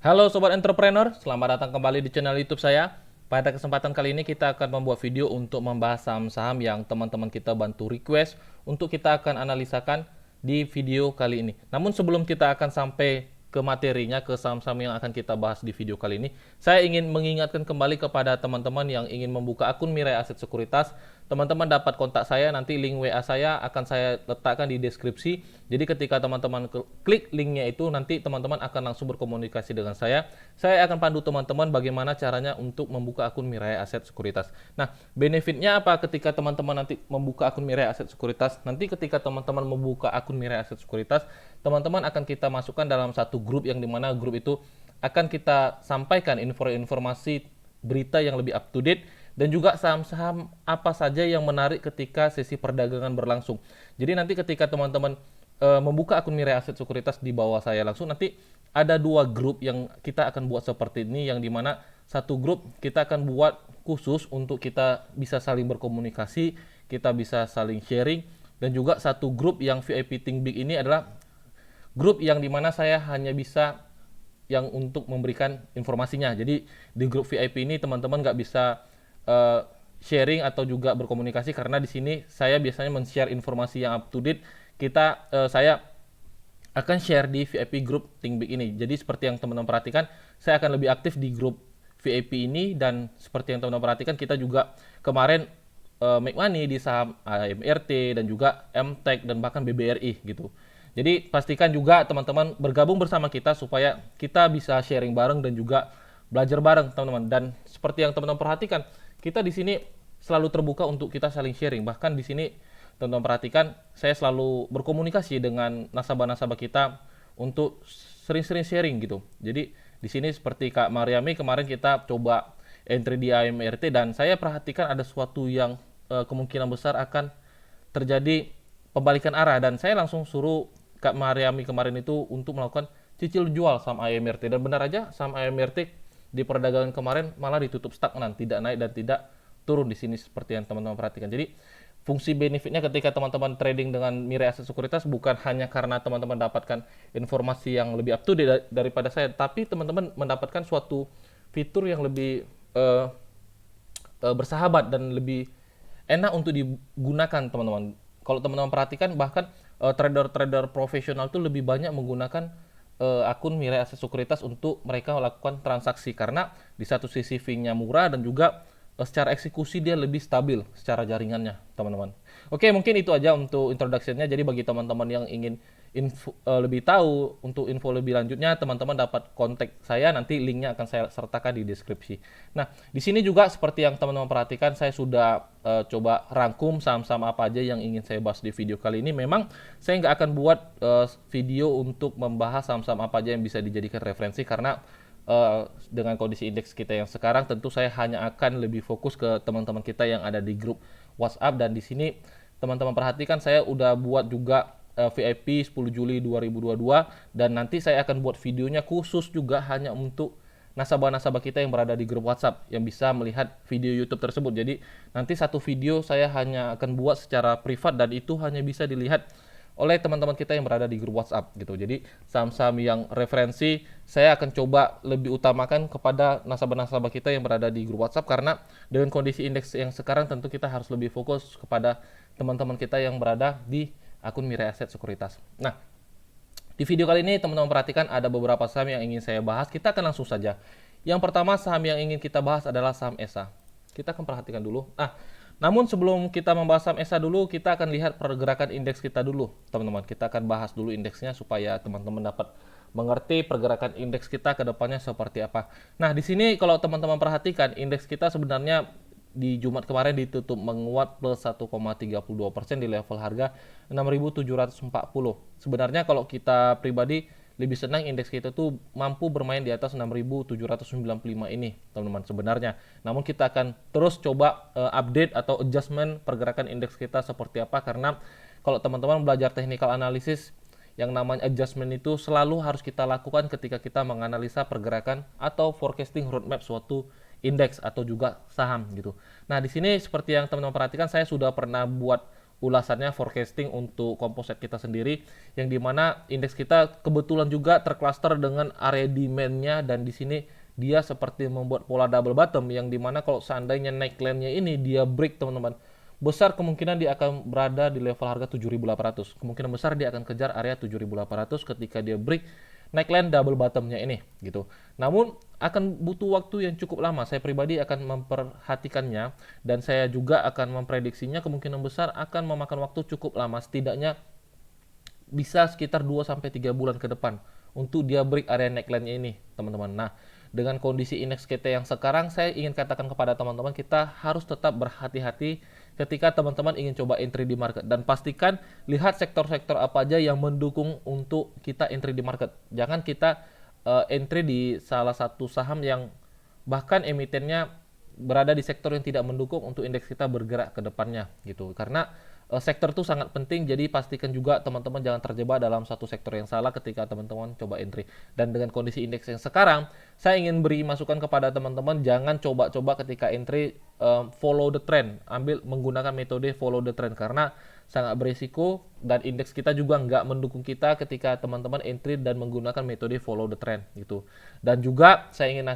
Halo Sobat Entrepreneur, selamat datang kembali di channel YouTube saya. Pada kesempatan kali ini kita akan membuat video untuk membahas saham-saham yang teman-teman kita bantu request untuk kita akan analisakan di video kali ini. Namun sebelum kita akan sampai ke materinya, ke saham-saham yang akan kita bahas di video kali ini, saya ingin mengingatkan kembali kepada teman-teman yang ingin membuka akun Mirai Aset Sekuritas. Teman-teman dapat kontak saya, nanti link WA saya akan saya letakkan di deskripsi. Jadi ketika teman-teman klik linknya itu, nanti teman-teman akan langsung berkomunikasi dengan saya. Saya akan pandu teman-teman bagaimana caranya untuk membuka akun Mirai Aset Sekuritas. Nah, benefitnya apa ketika teman-teman nanti membuka akun Mirai Aset Sekuritas? Nanti ketika teman-teman membuka akun Mirai Aset Sekuritas, teman-teman akan kita masukkan dalam satu grup yang dimana grup itu akan kita sampaikan informasi berita yang lebih up to date dan juga saham-saham apa saja yang menarik ketika sesi perdagangan berlangsung. Jadi nanti ketika teman-teman membuka akun Mirai Aset Sekuritas di bawah saya langsung, nanti ada dua grup yang kita akan buat seperti ini, yang dimana satu grup kita akan buat khusus untuk kita bisa saling berkomunikasi, kita bisa saling sharing, dan juga satu grup yang VIP Think Big ini adalah grup yang dimana saya hanya bisa yang untuk memberikan informasinya. Jadi di grup VIP ini teman-teman nggak bisa sharing atau juga berkomunikasi, karena di sini saya biasanya men-share informasi yang up to date. Saya akan share di VIP grup Think Big ini. Jadi seperti yang teman-teman perhatikan, saya akan lebih aktif di grup VIP ini, dan seperti yang teman-teman perhatikan, kita juga kemarin make money di saham AMRT dan juga MTEK dan bahkan BBRI gitu. Jadi pastikan juga teman-teman bergabung bersama kita supaya kita bisa sharing bareng dan juga belajar bareng teman-teman. Dan seperti yang teman-teman perhatikan, kita di sini selalu terbuka untuk kita saling sharing. Bahkan di sini teman-teman perhatikan, saya selalu berkomunikasi dengan nasabah-nasabah kita untuk sering-sering sharing gitu. Jadi di sini seperti Kak Mariami kemarin kita coba entry di AMRT, dan saya perhatikan ada sesuatu yang kemungkinan besar akan terjadi pembalikan arah, dan saya langsung suruh Kak Mariami kemarin itu untuk melakukan cicil jual saham AMRT, dan benar aja saham AMRT di perdagangan kemarin malah ditutup stagnan, tidak naik dan tidak turun di sini seperti yang teman-teman perhatikan. Jadi fungsi benefitnya ketika teman-teman trading dengan Mirai Aset Sekuritas bukan hanya karena teman-teman dapatkan informasi yang lebih up to date daripada saya, tapi teman-teman mendapatkan suatu fitur yang lebih bersahabat dan lebih enak untuk digunakan teman-teman. Kalau teman-teman perhatikan, bahkan trader-trader profesional itu lebih banyak menggunakan akun Mirai Aset Sekuritas untuk mereka melakukan transaksi, karena di satu sisi fee-nya murah dan juga secara eksekusi dia lebih stabil secara jaringannya teman-teman. Oke, mungkin itu aja untuk introduction-nya. Jadi bagi teman-teman yang ingin lebih tahu, untuk info lebih lanjutnya, teman-teman dapat kontak saya, nanti linknya akan saya sertakan di deskripsi. Nah, di sini juga seperti yang teman-teman perhatikan, saya sudah coba rangkum saham-saham apa aja yang ingin saya bahas di video kali ini. Memang saya nggak akan buat video untuk membahas saham-saham apa aja yang bisa dijadikan referensi, karena dengan kondisi indeks kita yang sekarang, tentu saya hanya akan lebih fokus ke teman-teman kita yang ada di grup WhatsApp. Dan di sini teman-teman perhatikan, saya udah buat juga VIP 10 Juli 2022, dan nanti saya akan buat videonya khusus juga hanya untuk nasabah-nasabah kita yang berada di grup WhatsApp yang bisa melihat video YouTube tersebut. Jadi nanti satu video saya hanya akan buat secara privat, dan itu hanya bisa dilihat oleh teman-teman kita yang berada di grup WhatsApp gitu. Jadi saham-saham yang referensi saya akan coba lebih utamakan kepada nasabah-nasabah kita yang berada di grup WhatsApp, karena dengan kondisi indeks yang sekarang tentu kita harus lebih fokus kepada teman-teman kita yang berada di akun Mirai Aset Sekuritas. Nah, di video kali ini teman-teman perhatikan ada beberapa saham yang ingin saya bahas. Kita akan langsung saja. Yang pertama saham yang ingin kita bahas adalah saham ESA. Kita akan perhatikan dulu. Namun sebelum kita membahas saham ESA dulu, kita akan lihat pergerakan indeks kita dulu, teman-teman. Kita akan bahas dulu indeksnya supaya teman-teman dapat mengerti pergerakan indeks kita ke depannya seperti apa. Nah, di sini kalau teman-teman perhatikan, indeks kita sebenarnya di Jumat kemarin ditutup menguat plus 1,32% di level harga 6.740. Sebenarnya kalau kita pribadi lebih senang indeks kita tuh mampu bermain di atas 6.795 ini, teman-teman sebenarnya. Namun kita akan terus coba update atau adjustment pergerakan indeks kita seperti apa, karena kalau teman-teman belajar technical analysis, yang namanya adjustment itu selalu harus kita lakukan ketika kita menganalisa pergerakan atau forecasting roadmap suatu indeks atau juga saham gitu. Nah, di sini seperti yang teman-teman perhatikan, saya sudah pernah buat ulasannya forecasting untuk composite kita sendiri, yang dimana indeks kita kebetulan juga tercluster dengan area demand-nya, dan di sini dia seperti membuat pola double bottom, yang dimana kalau seandainya neckline-nya ini dia break teman-teman, besar kemungkinan dia akan berada di level harga 7.800. Kemungkinan besar dia akan kejar area 7.800 ketika dia break neckline double bottomnya ini gitu. Namun akan butuh waktu yang cukup lama. Saya pribadi akan memperhatikannya, dan saya juga akan memprediksinya kemungkinan besar akan memakan waktu cukup lama, setidaknya bisa sekitar 2-3 bulan ke depan untuk dia break area neckline-nya ini, teman-teman. Nah, dengan kondisi indeks kita yang sekarang, saya ingin katakan kepada teman-teman, kita harus tetap berhati-hati ketika teman-teman ingin coba entry di market, dan pastikan lihat sektor-sektor apa aja yang mendukung untuk kita entry di market. Jangan kita entry di salah satu saham yang bahkan emitennya berada di sektor yang tidak mendukung untuk indeks kita bergerak ke depannya gitu. Karena sektor itu sangat penting, jadi pastikan juga teman-teman jangan terjebak dalam satu sektor yang salah ketika teman-teman coba entry. Dan dengan kondisi indeks yang sekarang, saya ingin beri masukan kepada teman-teman, jangan coba-coba ketika entry follow the trend, ambil menggunakan metode follow the trend, karena sangat berisiko dan indeks kita juga nggak mendukung kita ketika teman-teman entry dan menggunakan metode follow the trend gitu. Dan juga saya ingin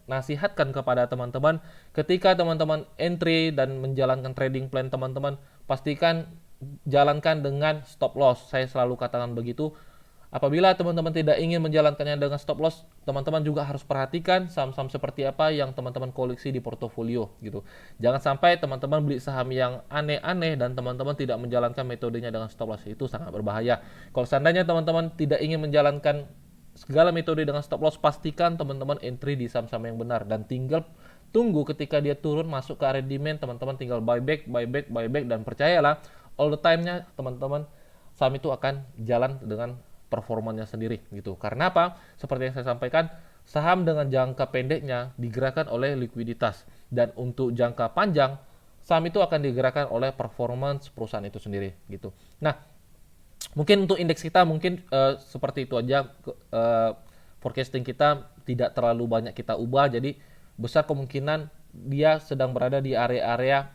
nasihatkan kepada teman-teman, ketika teman-teman entry dan menjalankan trading plan teman-teman, pastikan jalankan dengan stop loss. Saya selalu katakan begitu. Apabila teman-teman tidak ingin menjalankannya dengan stop loss, teman-teman juga harus perhatikan saham-saham seperti apa yang teman-teman koleksi di portofolio gitu. Jangan sampai teman-teman beli saham yang aneh-aneh dan teman-teman tidak menjalankan metodenya dengan stop loss. Itu sangat berbahaya. Kalau seandainya teman-teman tidak ingin menjalankan segala metode dengan stop loss, pastikan teman-teman entry di saham-saham yang benar, dan tinggal tunggu ketika dia turun masuk ke area demand, teman-teman tinggal buyback, dan percayalah all the time-nya teman-teman saham itu akan jalan dengan performanya sendiri gitu. Karena apa? Seperti yang saya sampaikan, saham dengan jangka pendeknya digerakkan oleh likuiditas, dan untuk jangka panjang saham itu akan digerakkan oleh performance perusahaan itu sendiri gitu. Nah, mungkin untuk indeks kita mungkin seperti itu aja. Forecasting kita tidak terlalu banyak kita ubah, jadi besar kemungkinan dia sedang berada di area-area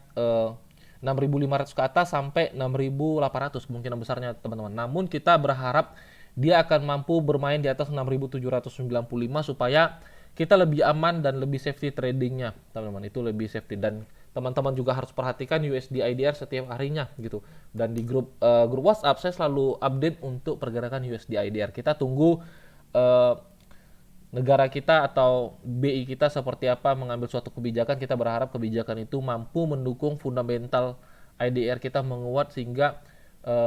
6.500 ke atas sampai 6.800 kemungkinan besarnya teman-teman. Namun kita berharap dia akan mampu bermain di atas 6.795 supaya kita lebih aman dan lebih safety tradingnya, teman-teman. Itu lebih safety, dan teman-teman juga harus perhatikan USD IDR setiap harinya gitu. Dan di grup WhatsApp saya selalu update untuk pergerakan USD IDR. Kita tunggu negara kita atau BI kita seperti apa mengambil suatu kebijakan. Kita berharap kebijakan itu mampu mendukung fundamental IDR kita menguat sehingga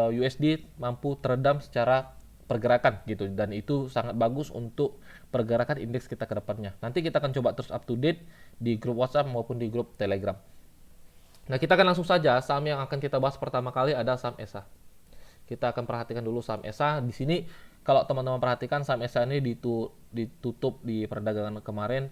USD mampu teredam secara pergerakan gitu, dan itu sangat bagus untuk pergerakan indeks kita ke depannya. Nanti kita akan coba terus up to date di grup WhatsApp maupun di grup Telegram. Nah, kita akan langsung saja, saham yang akan kita bahas pertama kali ada saham ESA. Kita akan perhatikan dulu saham ESA. Di sini kalau teman-teman perhatikan saham ESA ini ditutup di perdagangan kemarin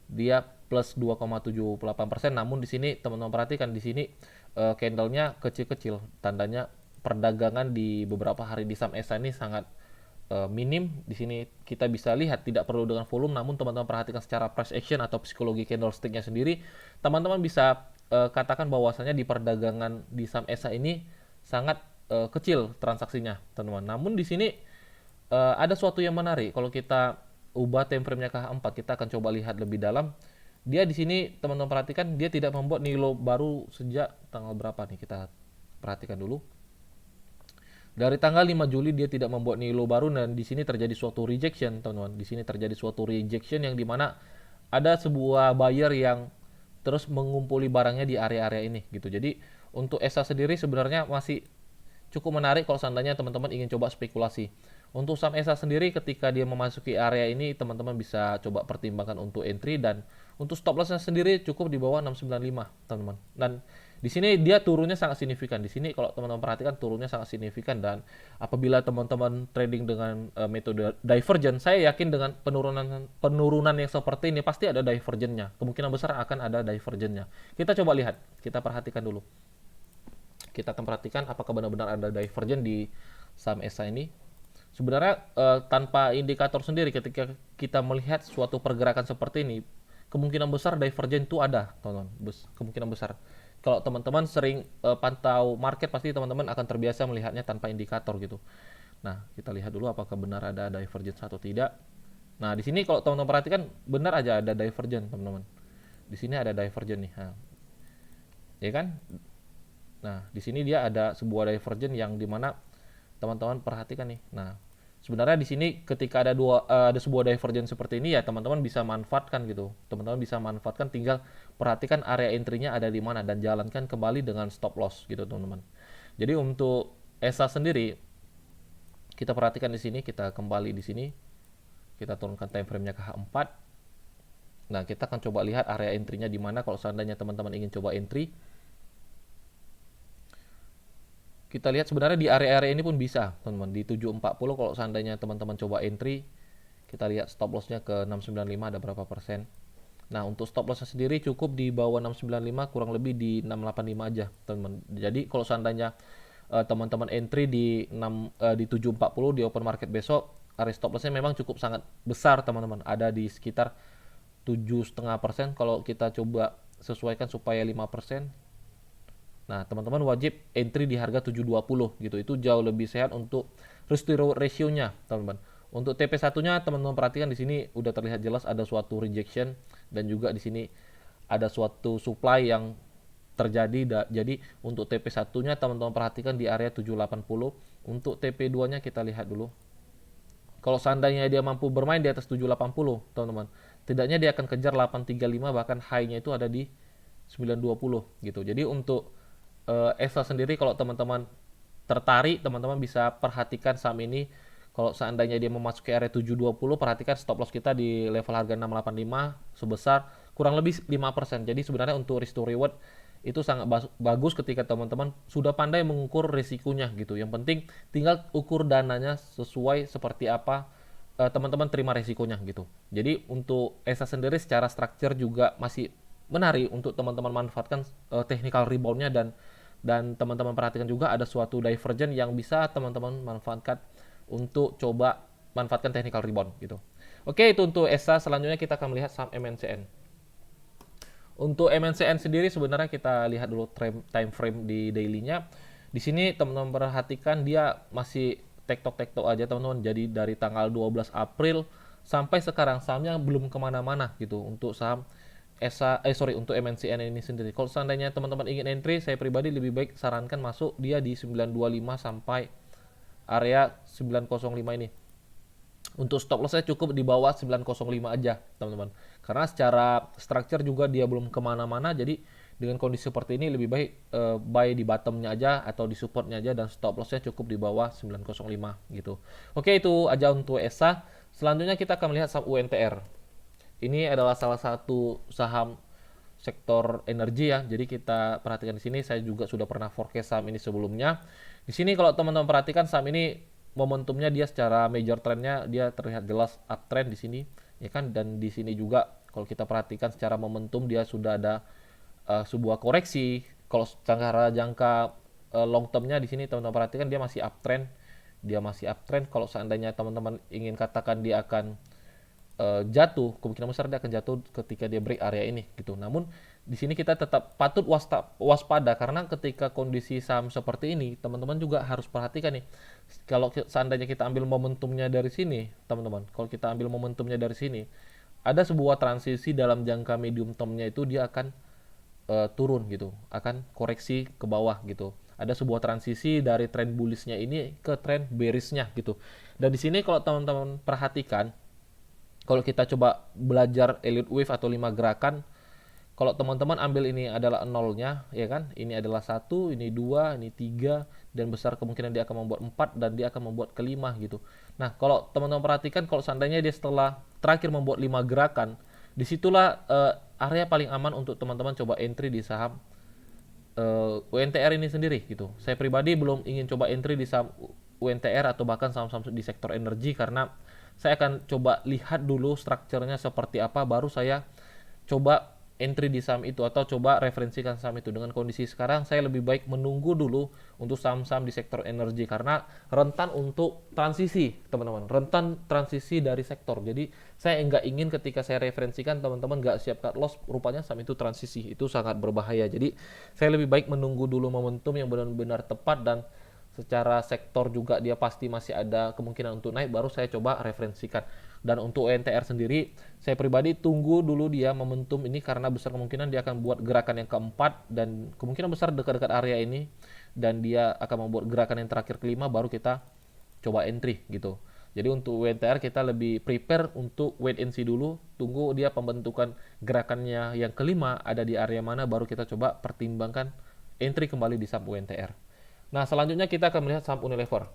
dia plus 2,78%. Namun di sini teman-teman perhatikan, di sini candlenya kecil-kecil, tandanya perdagangan di beberapa hari di saham ESA ini sangat minim. Di sini kita bisa lihat tidak perlu dengan volume, namun teman-teman perhatikan secara price action atau psikologi candlestick-nya sendiri, teman-teman bisa katakan bahwasanya di perdagangan di saham ESA ini sangat kecil transaksinya, teman-teman. Namun di sini ada suatu yang menarik. Kalau kita ubah time frame-nya ke H4, kita akan coba lihat lebih dalam. Dia di sini teman-teman perhatikan dia tidak membuat nilai baru sejak tanggal berapa nih, kita perhatikan dulu. Dari tanggal 5 Juli dia tidak membuat nilai baru, dan di sini terjadi suatu rejection, teman-teman. Di sini terjadi suatu rejection yang dimana ada sebuah buyer yang terus mengumpuli barangnya di area-area ini gitu. Jadi untuk ESA sendiri sebenarnya masih cukup menarik kalau seandainya teman-teman ingin coba spekulasi. Untuk saham ESA sendiri ketika dia memasuki area ini, teman-teman bisa coba pertimbangkan untuk entry, dan untuk stop loss-nya sendiri cukup di bawah 695, teman-teman. Dan di sini dia turunnya sangat signifikan. Di sini kalau teman-teman perhatikan turunnya sangat signifikan, dan apabila teman-teman trading dengan metode divergent, saya yakin dengan penurunan yang seperti ini pasti ada divergentnya. Kemungkinan besar akan ada divergentnya. Kita coba lihat, kita perhatikan dulu. Kita akan perhatikan apakah benar-benar ada divergent di saham ESA ini. Sebenarnya tanpa indikator sendiri, ketika kita melihat suatu pergerakan seperti ini, kemungkinan besar divergent itu ada, teman-teman. Kemungkinan besar. kalau teman-teman sering pantau market, pasti teman-teman akan terbiasa melihatnya tanpa indikator gitu. Nah, kita lihat dulu apakah benar ada divergence atau tidak. Nah, di sini kalau teman-teman perhatikan benar aja ada divergence, teman-teman. Di sini ada divergence nih. Nah, ya kan? Nah, di sini dia ada sebuah divergence yang dimana teman-teman perhatikan nih. Nah, sebenarnya di sini ketika ada sebuah divergence seperti ini ya teman-teman bisa manfaatkan gitu. Teman-teman bisa manfaatkan, tinggal perhatikan area entry-nya ada di mana dan jalankan kembali dengan stop loss gitu, teman-teman. Jadi untuk ESA sendiri kita perhatikan di sini, kita kembali di sini, kita turunkan time frame-nya ke H4. Nah, kita akan coba lihat area entry-nya di mana kalau seandainya teman-teman ingin coba entry. Kita lihat sebenarnya di area-area ini pun bisa, teman-teman. Di 740 kalau seandainya teman-teman coba entry, kita lihat stop loss-nya ke 695 ada berapa persen. Nah, untuk stop loss-nya sendiri cukup di bawah 695, kurang lebih di 685 aja, teman-teman. Jadi kalau seandainya teman-teman entry di 740 di open market besok, area stop loss-nya memang cukup sangat besar, teman-teman. Ada di sekitar 7,5%. Kalau kita coba sesuaikan supaya 5%. Nah, teman-teman wajib entry di harga 720 gitu. Itu jauh lebih sehat untuk risk to reward ratio-nya, teman-teman. Untuk TP1-nya teman-teman perhatikan di sini udah terlihat jelas ada suatu rejection dan juga di sini ada suatu supply yang terjadi. Jadi untuk TP1-nya teman-teman perhatikan di area 780. Untuk TP2-nya kita lihat dulu. Kalau seandainya dia mampu bermain di atas 780, teman-teman, tidaknya dia akan kejar 835, bahkan high-nya itu ada di 920 gitu. Jadi untuk ESA sendiri kalau teman-teman tertarik, teman-teman bisa perhatikan saham ini. Kalau seandainya dia memasuki area 720, perhatikan stop loss kita di level harga 685 sebesar kurang lebih 5%. Jadi sebenarnya untuk risk to reward itu sangat bagus ketika teman-teman sudah pandai mengukur risikonya gitu. Yang penting tinggal ukur dananya sesuai seperti apa teman-teman terima risikonya gitu. Jadi untuk ESA sendiri secara struktur juga masih menarik untuk teman-teman manfaatkan technical reboundnya, dan teman-teman perhatikan juga ada suatu divergence yang bisa teman-teman manfaatkan untuk coba manfaatkan technical rebound gitu. Oke, itu untuk ESA. Selanjutnya kita akan melihat saham MNCN. Untuk MNCN sendiri sebenarnya kita lihat dulu time frame di daily-nya. Di sini teman-teman perhatikan dia masih tektok-tektok aja, teman-teman. Jadi dari tanggal 12 April sampai sekarang sahamnya belum kemana-mana gitu untuk saham untuk MNCN ini sendiri. Kalau seandainya teman-teman ingin entry, saya pribadi lebih baik sarankan masuk dia di 925 sampai area 905 ini. Untuk stop loss saya cukup di bawah 905 aja, teman-teman. Karena secara structure juga dia belum kemana-mana, jadi dengan kondisi seperti ini lebih baik buy di bottomnya aja atau di supportnya aja, dan stop lossnya cukup di bawah 905 gitu. Oke, itu aja untuk ESA. Selanjutnya kita akan melihat saham UNTR. Ini adalah salah satu saham sektor energi ya. Jadi kita perhatikan di sini, saya juga sudah pernah forecast saham ini sebelumnya. Di sini kalau teman-teman perhatikan saham ini momentumnya dia secara major trendnya dia terlihat jelas uptrend di sini, ya kan? Dan di sini juga kalau kita perhatikan secara momentum dia sudah ada sebuah koreksi. Kalau secara jangka long termnya di sini teman-teman perhatikan dia masih uptrend. Dia masih uptrend. Kalau seandainya teman-teman ingin katakan dia akan jatuh, kemungkinan besar dia akan jatuh ketika dia break area ini gitu. Namun di sini kita tetap patut waspada karena ketika kondisi saham seperti ini, teman-teman juga harus perhatikan nih. Kalau seandainya kita ambil momentumnya dari sini, teman-teman, kalau kita ambil momentumnya dari sini, ada sebuah transisi dalam jangka medium termnya itu dia akan turun gitu, akan koreksi ke bawah gitu. Ada sebuah transisi dari tren bullishnya ini ke tren bearishnya gitu. Dan di sini kalau teman-teman perhatikan, kalau kita coba belajar Elliott Wave atau 5 gerakan, kalau teman-teman ambil ini adalah nolnya, ya kan? Ini adalah 1, ini 2, ini 3, dan besar kemungkinan dia akan membuat 4 dan dia akan membuat ke-5 gitu. Nah, kalau teman-teman perhatikan, kalau seandainya dia setelah terakhir membuat 5 gerakan, disitulah area paling aman untuk teman-teman coba entry di saham UNTR ini sendiri gitu. Saya pribadi belum ingin coba entry di saham UNTR atau bahkan saham-saham di sektor energi karena saya akan coba lihat dulu strukturnya seperti apa, baru saya coba entry di saham itu atau coba referensikan saham itu. Dengan kondisi sekarang saya lebih baik menunggu dulu untuk saham-saham di sektor energi karena rentan untuk transisi, teman-teman, rentan transisi dari sektor. Jadi saya nggak ingin ketika saya referensikan teman-teman nggak siap cut loss, rupanya saham itu transisi, itu sangat berbahaya. Jadi saya lebih baik menunggu dulu momentum yang benar-benar tepat dan secara sektor juga dia pasti masih ada kemungkinan untuk naik, baru saya coba referensikan. Dan untuk UNTR sendiri, saya pribadi tunggu dulu dia momentum ini karena besar kemungkinan dia akan buat gerakan yang keempat dan kemungkinan besar dekat-dekat area ini, dan dia akan membuat gerakan yang terakhir kelima, baru kita coba entry gitu. Jadi untuk UNTR kita lebih prepare untuk wait and see dulu, tunggu dia pembentukan gerakannya yang kelima ada di area mana, baru kita coba pertimbangkan entry kembali di saham UNTR. Nah, selanjutnya kita akan melihat saham Unilever.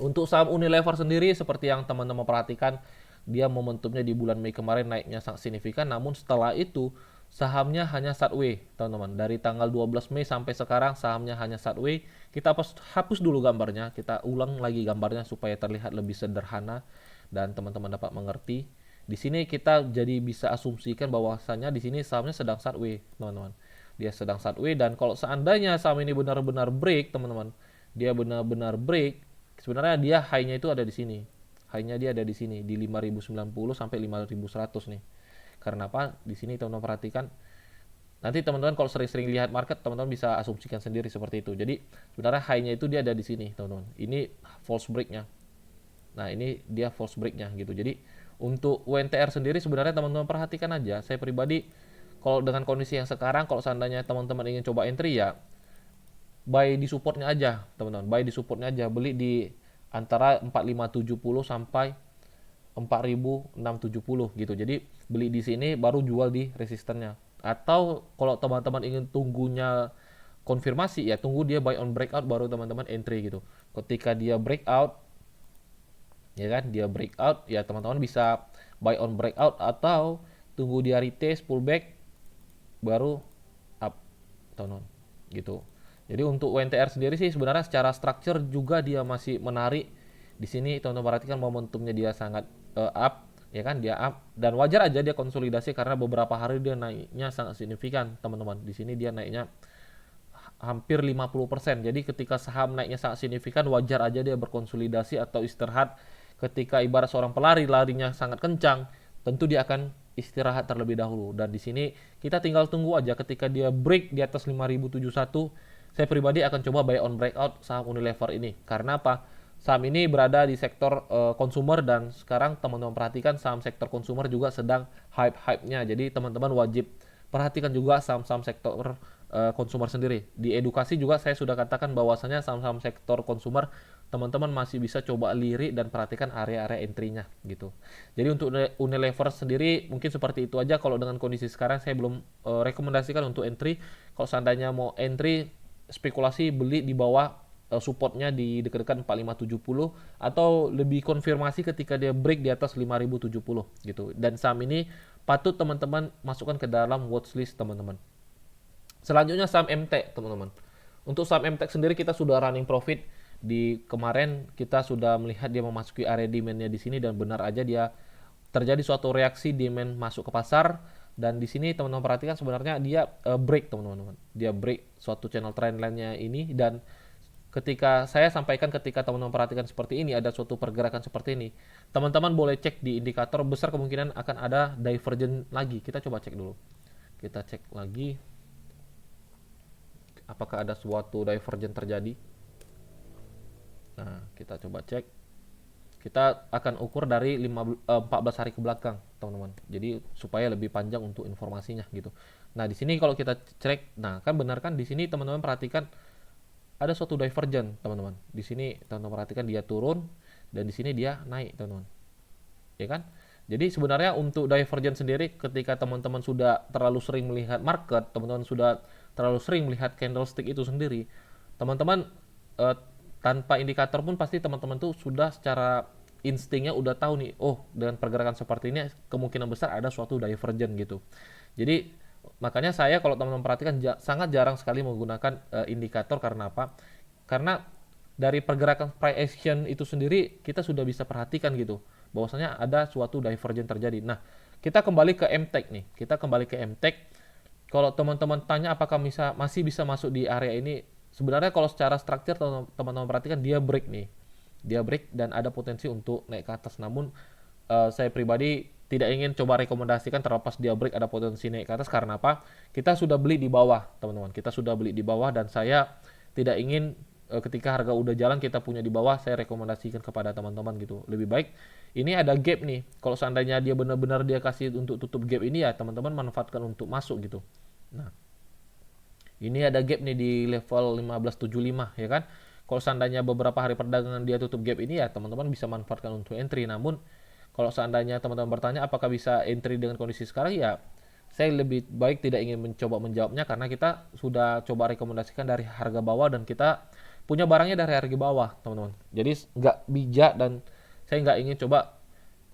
Untuk saham Unilever sendiri, seperti yang teman-teman perhatikan, dia momentumnya di bulan Mei kemarin naiknya sangat signifikan, namun setelah itu sahamnya hanya sideways, teman-teman. Dari tanggal 12 Mei sampai sekarang sahamnya hanya sideways. Kita hapus dulu gambarnya, kita ulang lagi gambarnya supaya terlihat lebih sederhana dan teman-teman dapat mengerti. Di sini kita jadi bisa asumsikan bahwasanya di sini sahamnya sedang sideways, teman-teman. Dia sedang sideways, dan kalau seandainya saham ini benar-benar break, teman-teman, dia benar-benar break, sebenarnya dia high-nya itu ada di sini. High-nya dia ada di sini di 5090 sampai 5100 nih. Karena apa? Di sini teman-teman perhatikan. Nanti teman-teman kalau sering-sering lihat market, teman-teman bisa asumsikan sendiri seperti itu. Jadi sebenarnya high-nya itu dia ada di sini, teman-teman. Ini false break-nya. Nah, ini dia false break-nya gitu. Jadi untuk UNTR sendiri sebenarnya teman-teman perhatikan aja. Saya pribadi kalau dengan kondisi yang sekarang, kalau seandainya teman-teman ingin coba entry ya buy di supportnya aja, teman-teman. Buy di supportnya aja, beli di antara 4570 sampai 4670 gitu. Jadi beli di sini baru jual di resistennya. Atau kalau teman-teman ingin tunggunya konfirmasi ya tunggu dia buy on breakout baru teman-teman entry gitu. Ketika dia breakout, ya kan, dia breakout ya teman-teman bisa buy on breakout atau tunggu dia retest pullback baru up, teman-teman, gitu. Jadi untuk UNTR sendiri sih sebenarnya secara structure juga dia masih menarik. Di sini teman-teman perhatikan momentumnya dia sangat up, ya kan, dia up dan wajar aja dia konsolidasi karena beberapa hari dia naiknya sangat signifikan, teman-teman. Di sini dia naiknya hampir 50%. Jadi ketika saham naiknya sangat signifikan, wajar aja dia berkonsolidasi atau istirahat. Ketika ibarat seorang pelari larinya sangat kencang, tentu dia akan istirahat terlebih dahulu. Dan di sini kita tinggal tunggu aja ketika dia break di atas 5071. Saya pribadi akan coba buy on breakout saham Unilever ini. Karena apa? Saham ini berada di sektor konsumer dan sekarang teman-teman perhatikan saham sektor konsumer juga sedang hype-hype-nya. Jadi teman-teman wajib perhatikan juga saham-saham sektor konsumer sendiri. Di edukasi juga saya sudah katakan bahwasanya saham-saham sektor konsumer teman-teman masih bisa coba lirik dan perhatikan area-area entry-nya gitu. Jadi untuk Unilever sendiri mungkin seperti itu aja. Kalau dengan kondisi sekarang saya belum rekomendasikan untuk entry. Kalau seandainya mau entry spekulasi beli di bawah supportnya di dekat-dekat 4570 atau lebih konfirmasi ketika dia break di atas 5070 gitu. Dan saham ini patut teman-teman masukkan ke dalam watchlist teman-teman. Selanjutnya saham MT, teman-teman. Untuk saham MT sendiri kita sudah running profit di kemarin, kita sudah melihat dia memasuki area demand-nya di sini dan benar aja dia terjadi suatu reaksi demand masuk ke pasar. Dan di sini teman-teman perhatikan sebenarnya dia break, teman-teman. Dia break suatu channel trendline-nya ini, dan ketika saya sampaikan ketika teman-teman perhatikan seperti ini ada suatu pergerakan seperti ini, teman-teman boleh cek di indikator, besar kemungkinan akan ada divergent lagi. Kita coba cek dulu. Kita cek lagi apakah ada suatu divergent terjadi. Nah, kita coba cek. Kita akan ukur dari 14 hari ke belakang, teman-teman. Jadi supaya lebih panjang untuk informasinya gitu. Nah, di sini kalau kita cek, nah kan benar kan di sini teman-teman perhatikan ada suatu divergent, teman-teman. Di sini teman-teman perhatikan dia turun dan di sini dia naik, teman-teman. Ya kan? Jadi sebenarnya untuk divergent sendiri ketika teman-teman sudah terlalu sering melihat market, teman-teman sudah terlalu sering melihat candlestick itu sendiri, teman-teman tanpa indikator pun pasti teman-teman tuh sudah secara instingnya udah tahu nih, oh dengan pergerakan seperti ini kemungkinan besar ada suatu divergent gitu. Jadi makanya saya kalau teman-teman perhatikan sangat jarang sekali menggunakan indikator. Karena apa? Karena dari pergerakan price action itu sendiri kita sudah bisa perhatikan gitu bahwasanya ada suatu divergent terjadi. Nah, Kita kembali ke MTech nih. Kita kembali ke MTech. Kalau teman-teman tanya apakah masih bisa masuk di area ini, sebenarnya kalau secara struktur teman-teman perhatikan dia break nih. Dia break dan ada potensi untuk naik ke atas. Namun saya pribadi tidak ingin coba rekomendasikan terlepas dia break ada potensi naik ke atas karena apa? Kita sudah beli di bawah, teman-teman. Kita sudah beli di bawah dan saya tidak ingin ketika harga udah jalan kita punya di bawah, saya rekomendasikan kepada teman-teman gitu. Lebih baik ini ada gap nih. Kalau seandainya dia benar-benar dia kasih untuk tutup gap ini ya teman-teman manfaatkan untuk masuk gitu. Nah, ini ada gap nih di level 1575 ya kan. Kalau seandainya beberapa hari perdagangan dia tutup gap ini ya teman-teman bisa manfaatkan untuk entry. Namun kalau seandainya teman-teman bertanya apakah bisa entry dengan kondisi sekarang ya saya lebih baik tidak ingin mencoba menjawabnya karena kita sudah coba rekomendasikan dari harga bawah dan kita punya barangnya dari harga bawah teman-teman. Jadi nggak bijak dan saya nggak ingin coba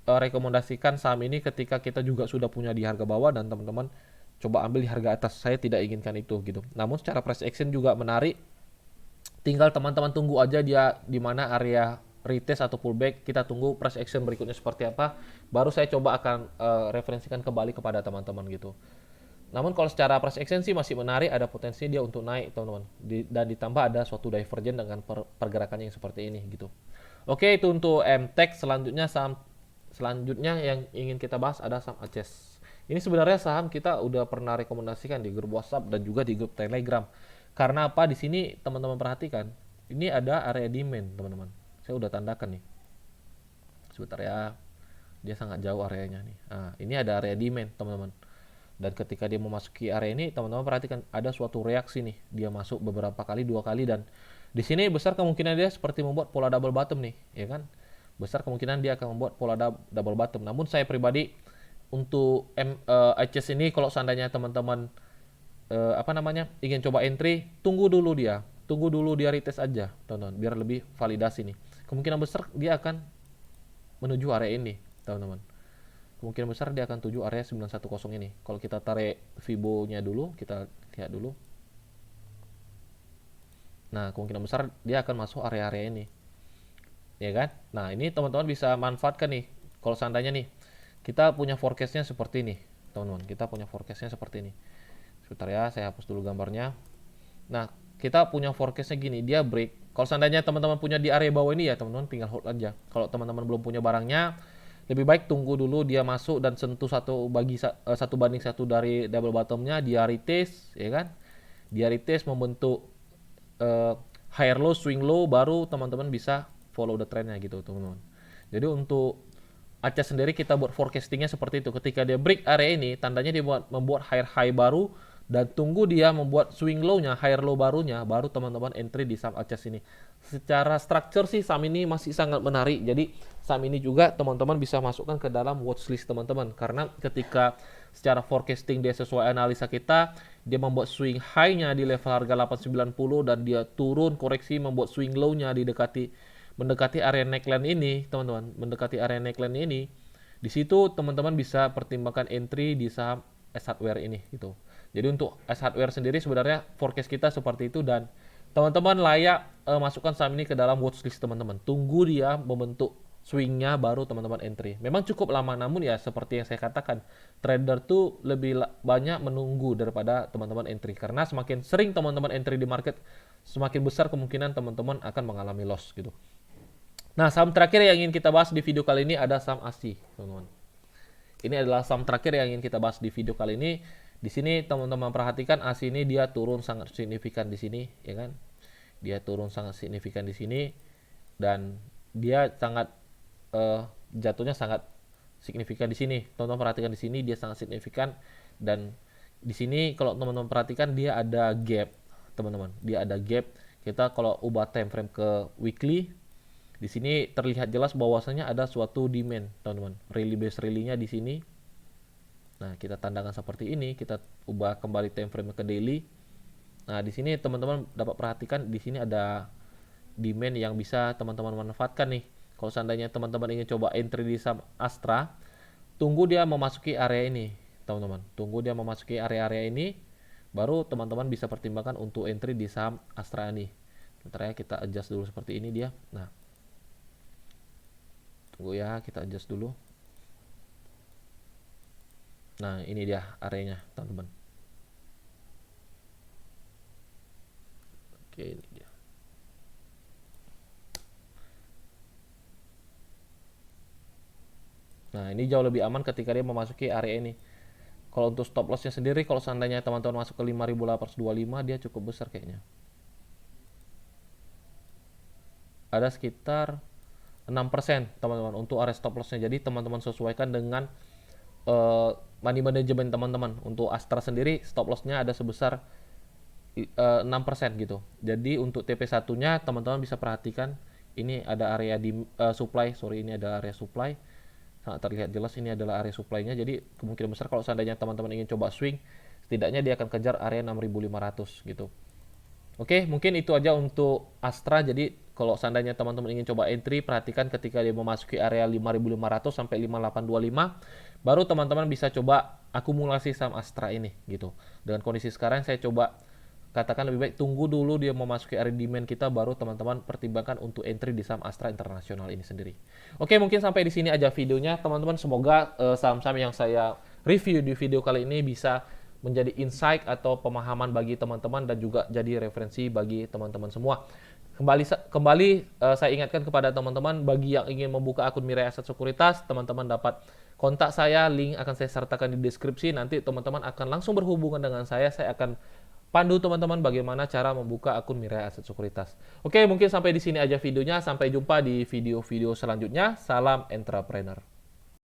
rekomendasikan saham ini ketika kita juga sudah punya di harga bawah dan teman-teman coba ambil di harga atas. Saya tidak inginkan itu gitu. Namun secara price action juga menarik. Tinggal teman-teman tunggu aja dia di mana area retest atau pullback. Kita tunggu price action berikutnya seperti apa. Baru saya coba akan referensikan kembali kepada teman-teman gitu. Namun kalau secara price action sih masih menarik, ada potensi dia untuk naik teman-teman. Dan ditambah ada suatu divergen dengan pergerakannya yang seperti ini gitu. Oke, itu untuk MTech. Selanjutnya yang ingin kita bahas ada saham ACES. Ini sebenarnya saham kita udah pernah rekomendasikan di grup WhatsApp dan juga di grup Telegram. Karena apa? Di sini teman-teman perhatikan, ini ada area demand, teman-teman. Saya udah tandakan nih. Sebentar ya. Dia sangat jauh areanya nih. Nah, ini ada area demand, teman-teman. Dan ketika dia memasuki area ini, teman-teman perhatikan ada suatu reaksi nih. Dia masuk beberapa kali, 2 kali dan di sini besar kemungkinan dia seperti membuat pola double bottom nih, ya kan? Besar kemungkinan dia akan membuat pola double bottom. Namun saya pribadi untuk ICES ini kalau seandainya teman-teman ingin coba entry, tunggu dulu dia retest aja, teman-teman, biar lebih validasi nih. Kemungkinan besar dia akan menuju area ini, teman-teman. Kemungkinan besar dia akan tuju area 910 ini. Kalau kita tarik Fibo-nya dulu, kita lihat dulu. Nah, kemungkinan besar dia akan masuk area-area ini. Ya kan? Nah, ini teman-teman bisa manfaatkan nih. Kalau seandainya nih, kita punya forecast-nya seperti ini, teman-teman. Kita punya forecast-nya seperti ini. Sebentar ya, saya hapus dulu gambarnya. Nah, kita punya forecast-nya gini, dia break. Kalau seandainya teman-teman punya di area bawah ini ya, teman-teman tinggal hold aja. Kalau teman-teman belum punya barangnya, lebih baik tunggu dulu dia masuk dan sentuh satu banding satu dari double bottomnya, dia retest, ya kan? Dia retest membentuk higher low, swing low, baru teman-teman bisa follow the trendnya gitu, teman-teman. Jadi untuk Aceh sendiri kita buat forecastingnya seperti itu. Ketika dia break area ini, tandanya dia membuat higher high baru dan tunggu dia membuat swing low-nya, higher low barunya, baru teman-teman entry di saham Aceh ini. Secara structure sih saham ini masih sangat menarik. Jadi saham ini juga teman-teman bisa masukkan ke dalam watchlist teman-teman. Karena ketika secara forecasting dia sesuai analisa kita, dia membuat swing high-nya di level harga 890 dan dia turun koreksi membuat swing low-nya mendekati area neckline ini, teman-teman. Mendekati area neckline ini. Di situ teman-teman bisa pertimbangkan entry di saham S Hardware ini gitu. Jadi untuk S Hardware sendiri sebenarnya forecast kita seperti itu dan teman-teman layak masukkan saham ini ke dalam watchlist teman-teman. Tunggu dia membentuk swingnya baru teman-teman entry. Memang cukup lama namun ya seperti yang saya katakan, trader tuh lebih banyak menunggu daripada teman-teman entry karena semakin sering teman-teman entry di market, semakin besar kemungkinan teman-teman akan mengalami loss gitu. Nah, saham terakhir yang ingin kita bahas di video kali ini ada saham ASI, teman-teman. Ini adalah saham terakhir yang ingin kita bahas di video kali ini. Di sini teman-teman perhatikan ASI ini dia turun sangat signifikan di sini, ya kan? Dia turun sangat signifikan di sini dan dia sangat jatuhnya sangat signifikan di sini. Teman-teman perhatikan di sini dia sangat signifikan dan di sini kalau teman-teman perhatikan dia ada gap, teman-teman. Dia ada gap. Kita kalau ubah time frame ke weekly, di sini terlihat jelas bahwasanya ada suatu demand, teman-teman. Rally-nya di sini. Nah, kita tandangkan seperti ini, kita ubah kembali time frame ke daily. Nah, di sini teman-teman dapat perhatikan di sini ada demand yang bisa teman-teman manfaatkan nih. Kalau seandainya teman-teman ingin coba entry di saham Astra, tunggu dia memasuki area ini, teman-teman. Tunggu dia memasuki area-area ini, baru teman-teman bisa pertimbangkan untuk entry di saham Astra ini. Sebentar ya, kita adjust dulu seperti ini dia. Nah, tunggu ya, kita adjust dulu. Nah, ini dia areanya, teman-teman. Oke, ini dia. Nah, ini jauh lebih aman ketika dia memasuki area ini. Kalau untuk stop lossnya sendiri, kalau seandainya teman-teman masuk ke 5.825, dia cukup besar kayaknya. Ada sekitar 6% teman-teman untuk area stop lossnya. Jadi teman-teman sesuaikan dengan money management teman-teman. Untuk Astra sendiri stop lossnya ada sebesar 6% gitu. Jadi untuk TP1-nya teman-teman bisa perhatikan ini ada area di supply, sorry ini ada area supply. Sangat terlihat jelas ini adalah area supply-nya. Jadi kemungkinan besar kalau seandainya teman-teman ingin coba swing, setidaknya dia akan kejar area 6.500 gitu. Oke, mungkin itu aja untuk Astra. Jadi kalau seandainya teman-teman ingin coba entry, perhatikan ketika dia memasuki area 5.500 sampai 5.825, baru teman-teman bisa coba akumulasi saham Astra ini gitu. Dengan kondisi sekarang saya coba katakan lebih baik tunggu dulu dia memasuki area demand kita, baru teman-teman pertimbangkan untuk entry di saham Astra Internasional ini sendiri. Oke, mungkin sampai di sini aja videonya teman-teman. Semoga saham-saham yang saya review di video kali ini bisa menjadi insight atau pemahaman bagi teman-teman dan juga jadi referensi bagi teman-teman semua. Kembali saya ingatkan kepada teman-teman, bagi yang ingin membuka akun Mirai Aset Sekuritas, teman-teman dapat kontak saya, link akan saya sertakan di deskripsi. Nanti teman-teman akan langsung berhubungan dengan saya akan pandu teman-teman bagaimana cara membuka akun Mirai Aset Sekuritas. Oke, mungkin sampai di sini aja videonya. Sampai jumpa di video-video selanjutnya. Salam entrepreneur.